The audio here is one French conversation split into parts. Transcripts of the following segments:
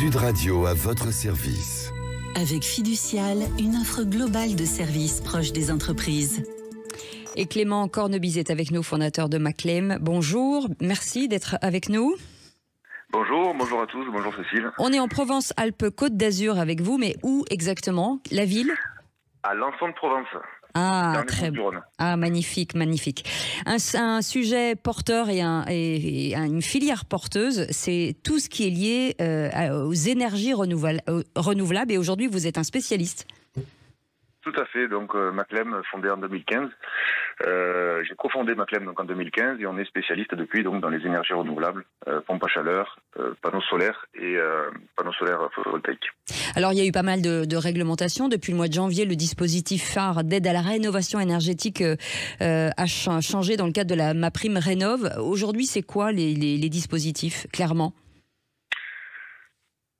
Sud Radio à votre service. Avec Fiducial, une offre globale de services proche des entreprises. Et Clément Cornebise est avec nous, fondateur de Maclem. Bonjour, merci d'être avec nous. Bonjour à tous, bonjour Cécile. On est en Provence-Alpes-Côte d'Azur avec vous, mais où exactement? La ville? À l'Enfant de Provence. Ah, très bien. Ah, magnifique. Un sujet porteur et une filière porteuse, c'est tout ce qui est lié aux énergies renouvelables. Et aujourd'hui, vous êtes un spécialiste. Tout à fait. Donc, Maclem, fondé en 2015. J'ai cofondé Maclem donc en 2015 et on est spécialiste depuis donc dans les énergies renouvelables, pompes à chaleur, panneaux solaires et panneaux solaires photovoltaïques. Alors, il y a eu pas mal de réglementations. Depuis le mois de janvier, le dispositif phare d'aide à la rénovation énergétique a changé dans le cadre de la MaPrimeRénov'. Aujourd'hui, c'est quoi les dispositifs, clairement?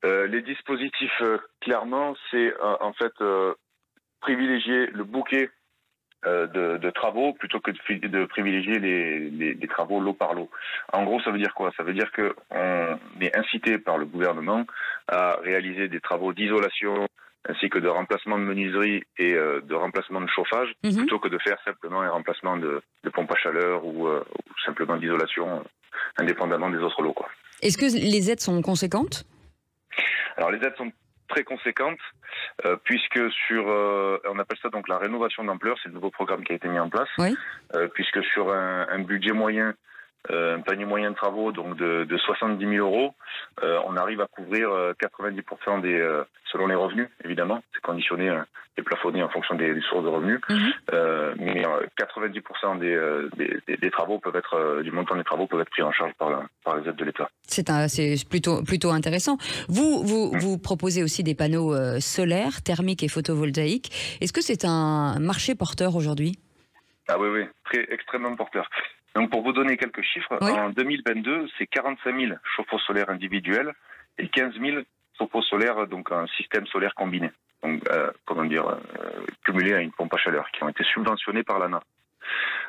Les dispositifs, clairement, c'est en fait privilégier le bouquet de travaux plutôt que de privilégier les travaux lot par lot. En gros, ça veut dire quoi? Ça veut dire qu'on est incité par le gouvernement à réaliser des travaux d'isolation ainsi que de remplacement de menuiserie et de remplacement de chauffage plutôt que de faire simplement un remplacement de pompe à chaleur ou simplement d'isolation indépendamment des autres lots, quoi. Est-ce que les aides sont conséquentes? Alors, les aides sont très conséquente puisque on appelle ça donc la rénovation d'ampleur, c'est le nouveau programme qui a été mis en place, oui. Puisque sur un budget moyen, un panier moyen de travaux donc de 70 000 euros, on arrive à couvrir 90% selon les revenus, évidemment, c'est conditionné et plafonné en fonction des sources de revenus, mais 90% des travaux peuvent être, du montant des travaux peuvent être pris en charge par les aides de l'État. C'est plutôt intéressant. Vous proposez aussi des panneaux solaires, thermiques et photovoltaïques. Est-ce que c'est un marché porteur aujourd'hui? Ah oui, extrêmement porteur. Donc pour vous donner quelques chiffres, oui. En 2022, c'est 45 000 chauffe-eau solaires individuels et 15 000 chauffe-eau solaires, donc un système solaire combiné. Donc, cumulé à une pompe à chaleur, qui ont été subventionnés par l'ANA.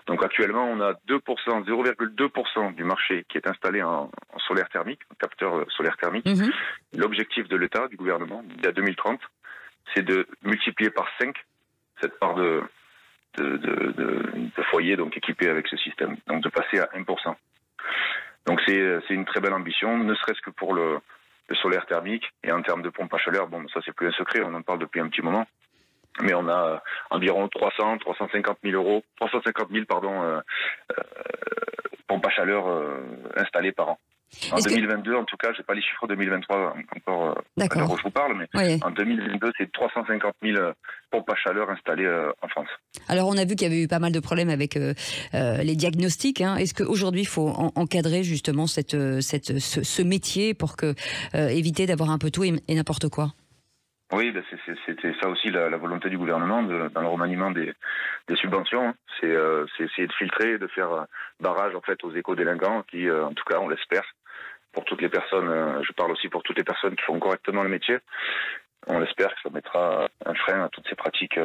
Donc actuellement, on a 0,2% du marché qui est installé en solaire thermique, un capteur solaire thermique. L'objectif de l'État, du gouvernement, à 2030, c'est de multiplier par 5 cette part de foyers donc équipés avec ce système, donc de passer à 1%. Donc c'est une très belle ambition, ne serait-ce que pour le solaire thermique, et en termes de pompe à chaleur, bon, ça c'est plus un secret, on en parle depuis un petit moment, mais on a environ 350 000 pompes à chaleur installées par an. En 2022, en tout cas, je n'ai pas les chiffres 2023 encore à l'heure où je vous parle, mais oui. En 2022, c'est 350 000 pompes à chaleur installées en France. Alors, on a vu qu'il y avait eu pas mal de problèmes avec les diagnostics. Est-ce qu'aujourd'hui, il faut encadrer justement ce métier pour éviter d'avoir un peu tout et n'importe quoi? Oui, c'était ça aussi la volonté du gouvernement dans le remaniement des subventions. C'est essayer de filtrer, de faire barrage en fait aux éco-délinquants qui, en tout cas, on l'espère, pour toutes les personnes, je parle aussi pour toutes les personnes qui font correctement le métier, on l'espère que ça mettra un frein à toutes ces pratiques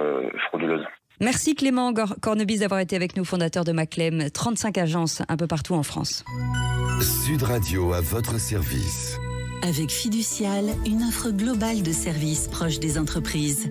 frauduleuses. Merci Clément Cornebise d'avoir été avec nous, fondateur de Maclem, 35 agences un peu partout en France. Sud Radio à votre service. Avec Fiducial, une offre globale de services proche des entreprises.